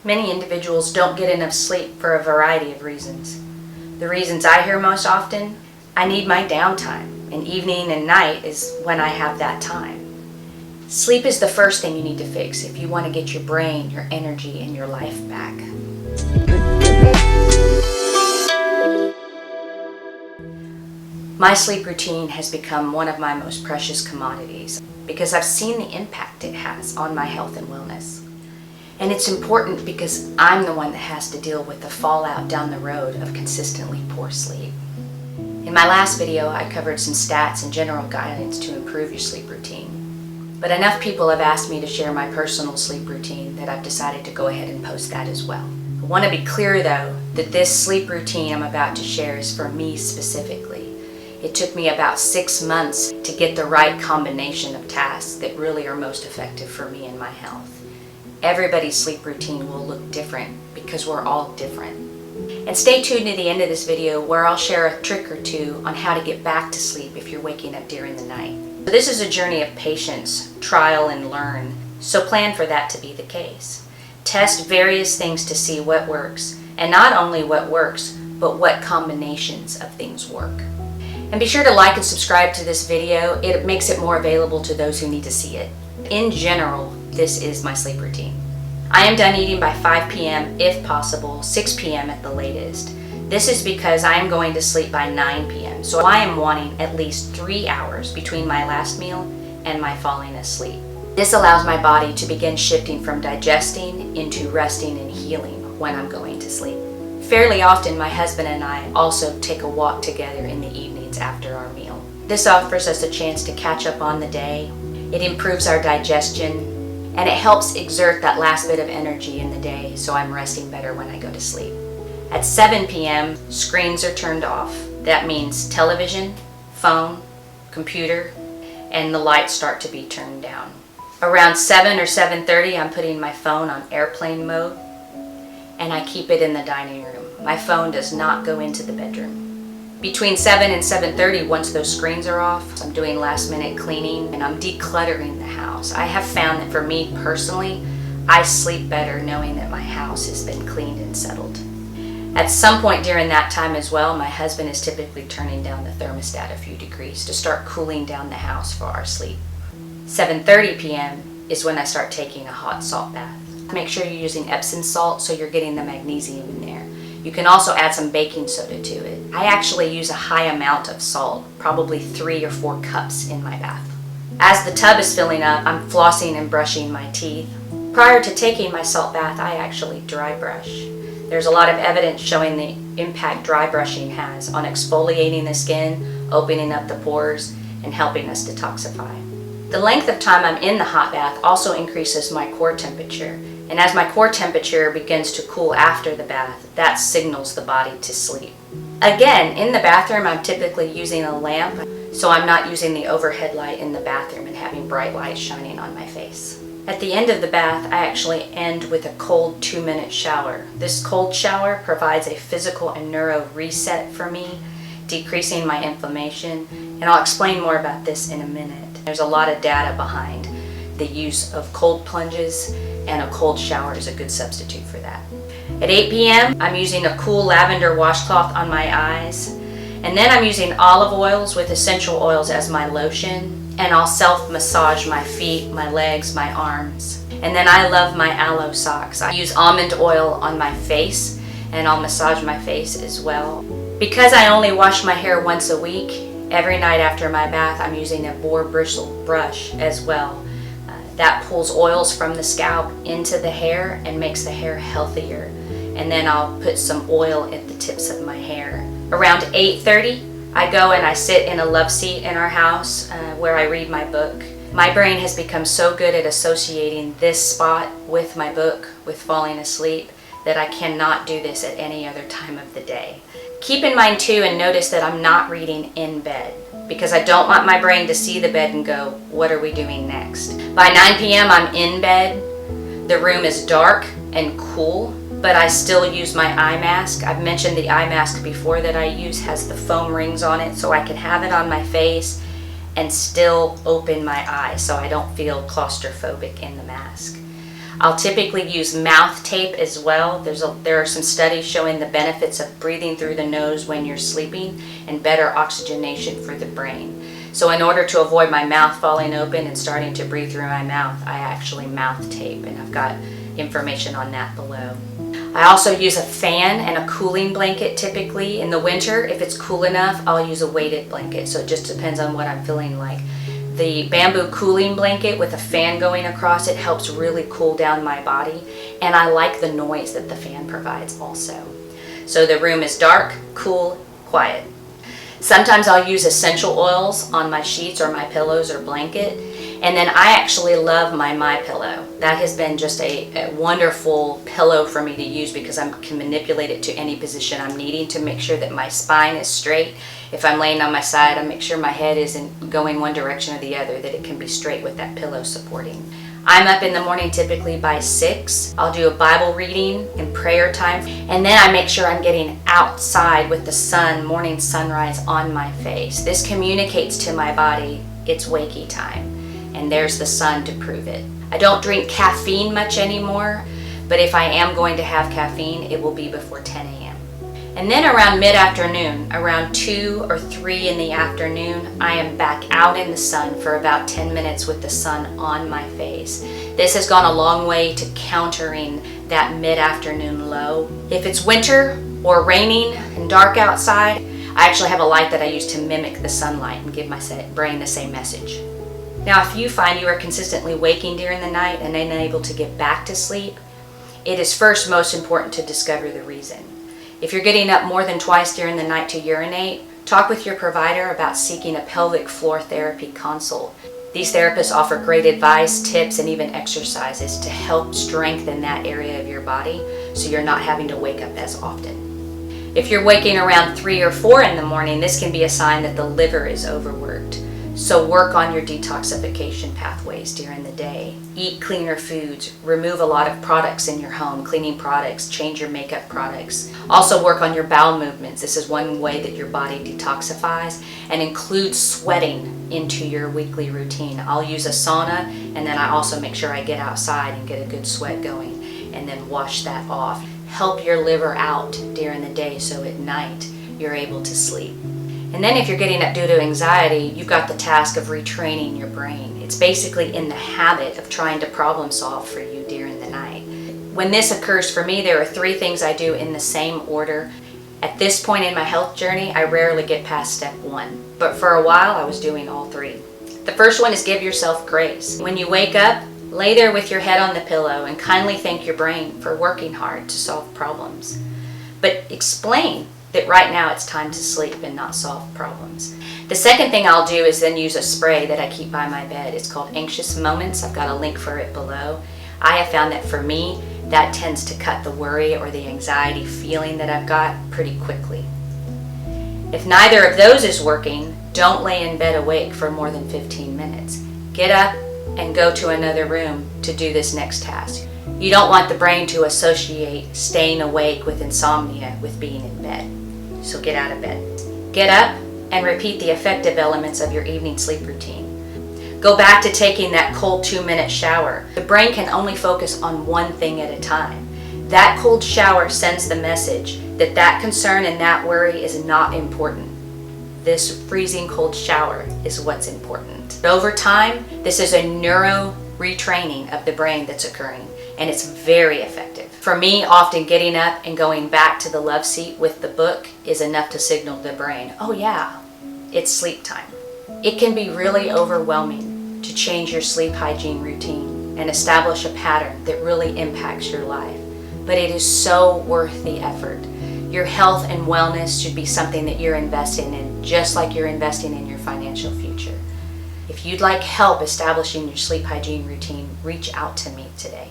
Many individuals don't get enough sleep for a variety of reasons. The reasons I hear most often: I need my downtime, and evening and night is when I have that time. Sleep is the first thing you need to fix if you want to get your brain, your energy, and your life back. My sleep routine has become one of my most precious commodities because I've seen the impact it has on my health and wellness. And it's important because I'm the one that has to deal with the fallout down the road of consistently poor sleep. In my last video, I covered some stats and general guidance to improve your sleep routine. But enough people have asked me to share my personal sleep routine that I've decided to go ahead and post that as well. I want to be clear though that this sleep routine I'm about to share is for me specifically. It took me about 6 months to get the right combination of tasks that really are most effective for me and my health. Everybody's sleep routine will look different because we're all different. And stay tuned to the end of this video where I'll share a trick or two on how to get back to sleep if you're waking up during the night. So this is a journey of patience, trial and learn, so plan for that to be the case. Test various things to see what works, and not only what works, but what combinations of things work. And be sure to like and subscribe to this video. It makes it more available to those who need to see it. In general, this is my sleep routine. I am done eating by 5 p.m. if possible, 6 p.m. at the latest. This is because I am going to sleep by 9 p.m. So I am wanting at least 3 hours between my last meal and my falling asleep. This allows my body to begin shifting from digesting into resting and healing when I'm going to sleep. Fairly often, my husband and I also take a walk together in the evenings after our meal. This offers us a chance to catch up on the day. It improves our digestion, and it helps exert that last bit of energy in the day so I'm resting better when I go to sleep. At 7 p.m., screens are turned off. That means television, phone, computer, and the lights start to be turned down. Around 7 or 7:30, I'm putting my phone on airplane mode, and I keep it in the dining room. My phone does not go into the bedroom. Between 7 and 7:30, once those screens are off, I'm doing last minute cleaning and I'm decluttering the house. I have found that for me personally, I sleep better knowing that my house has been cleaned and settled. At some point during that time as well, my husband is typically turning down the thermostat a few degrees to start cooling down the house for our sleep. 7:30 p.m. is when I start taking a hot salt bath. Make sure you're using Epsom salt so you're getting the magnesium in there. You can also add some baking soda to it. I actually use a high amount of salt, probably 3 or 4 cups in my bath. As the tub is filling up, I'm flossing and brushing my teeth. Prior to taking my salt bath, I actually dry brush. There's a lot of evidence showing the impact dry brushing has on exfoliating the skin, opening up the pores, and helping us detoxify. The length of time I'm in the hot bath also increases my core temperature. And as my core temperature begins to cool after the bath, that signals the body to sleep. Again, in the bathroom, I'm typically using a lamp, so I'm not using the overhead light in the bathroom and having bright light shining on my face. At the end of the bath, I actually end with a cold 2-minute shower. This cold shower provides a physical and neuro reset for me, decreasing my inflammation, and I'll explain more about this in a minute. There's a lot of data behind the use of cold plunges, and a cold shower is a good substitute for that. At 8 p.m., I'm using a cool lavender washcloth on my eyes, and then I'm using olive oils with essential oils as my lotion, and I'll self-massage my feet, my legs, my arms. And then I love my aloe socks. I use almond oil on my face, and I'll massage my face as well. Because I only wash my hair once a week, every night after my bath, I'm using a boar bristle brush as well. That pulls oils from the scalp into the hair and makes the hair healthier. And then I'll put some oil at the tips of my hair. Around 8:30, I go and I sit in a love seat in our house where I read my book. My brain has become so good at associating this spot with my book, with falling asleep, that I cannot do this at any other time of the day. Keep in mind too, and notice that I'm not reading in bed, because I don't want my brain to see the bed and go, what are we doing next? By 9 p.m. I'm in bed. The room is dark and cool, but I still use my eye mask. I've mentioned the eye mask before that I use has the foam rings on it, so I can have it on my face and still open my eyes so I don't feel claustrophobic in the mask. I'll typically use mouth tape as well. There are some studies showing the benefits of breathing through the nose when you're sleeping and better oxygenation for the brain. So in order to avoid my mouth falling open and starting to breathe through my mouth, I actually mouth tape, and I've got information on that below. I also use a fan and a cooling blanket typically. In the winter, if it's cool enough, I'll use a weighted blanket. So it just depends on what I'm feeling like. The bamboo cooling blanket with a fan going across it helps really cool down my body, and I like the noise that the fan provides also. So the room is dark, cool, quiet. Sometimes I'll use essential oils on my sheets or my pillows or blanket, and then I actually love my MyPillow. That has been just a wonderful pillow for me to use because I can manipulate it to any position I'm needing to make sure that my spine is straight. If I'm laying on my side, I make sure my head isn't going one direction or the other, that it can be straight with that pillow supporting. I'm up in the morning typically by 6. I'll do a Bible reading and prayer time, and then I make sure I'm getting outside with the sun, morning sunrise on my face. This communicates to my body it's wakey time, and there's the sun to prove it. I don't drink caffeine much anymore, but if I am going to have caffeine, it will be before 10 a.m. And then around mid-afternoon, around 2 or 3 in the afternoon, I am back out in the sun for about 10 minutes with the sun on my face. This has gone a long way to countering that mid-afternoon low. If it's winter or raining and dark outside, I actually have a light that I use to mimic the sunlight and give my brain the same message. Now, if you find you are consistently waking during the night and unable to get back to sleep, it is first most important to discover the reason. If you're getting up more than twice during the night to urinate, talk with your provider about seeking a pelvic floor therapy consult. These therapists offer great advice, tips, and even exercises to help strengthen that area of your body so you're not having to wake up as often. If you're waking around 3 or 4 in the morning, this can be a sign that the liver is overworked. So work on your detoxification pathways during the day. Eat cleaner foods. Remove a lot of products in your home, cleaning products, change your makeup products. Also work on your bowel movements. This is one way that your body detoxifies, and include sweating into your weekly routine. I'll use a sauna, and then I also make sure I get outside and get a good sweat going, and then wash that off. Help your liver out during the day so at night you're able to sleep. And then if you're getting up due to anxiety, you've got the task of retraining your brain. It's basically in the habit of trying to problem solve for you during the night. When this occurs for me, there are 3 things I do in the same order. At this point in my health journey, I rarely get past step 1, but for a while I was doing all 3. The first one is give yourself grace. When you wake up, lay there with your head on the pillow and kindly thank your brain for working hard to solve problems. But explain that right now it's time to sleep and not solve problems. The second thing I'll do is then use a spray that I keep by my bed. It's called Anxious Moments. I've got a link for it below. I have found that for me, that tends to cut the worry or the anxiety feeling that I've got pretty quickly. If neither of those is working, don't lay in bed awake for more than 15 minutes. Get up and go to another room to do this next task. You don't want the brain to associate staying awake with insomnia with being in bed. So get out of bed. Get up and repeat the effective elements of your evening sleep routine. Go back to taking that cold 2-minute shower. The brain can only focus on one thing at a time. That cold shower sends the message that that concern and that worry is not important. This freezing cold shower is what's important. Over time, this is a neuro retraining of the brain that's occurring, and it's very effective. For me, often getting up and going back to the love seat with the book is enough to signal the brain, oh yeah, it's sleep time. It can be really overwhelming to change your sleep hygiene routine and establish a pattern that really impacts your life, but it is so worth the effort. Your health and wellness should be something that you're investing in, just like you're investing in your financial future. If you'd like help establishing your sleep hygiene routine, reach out to me today.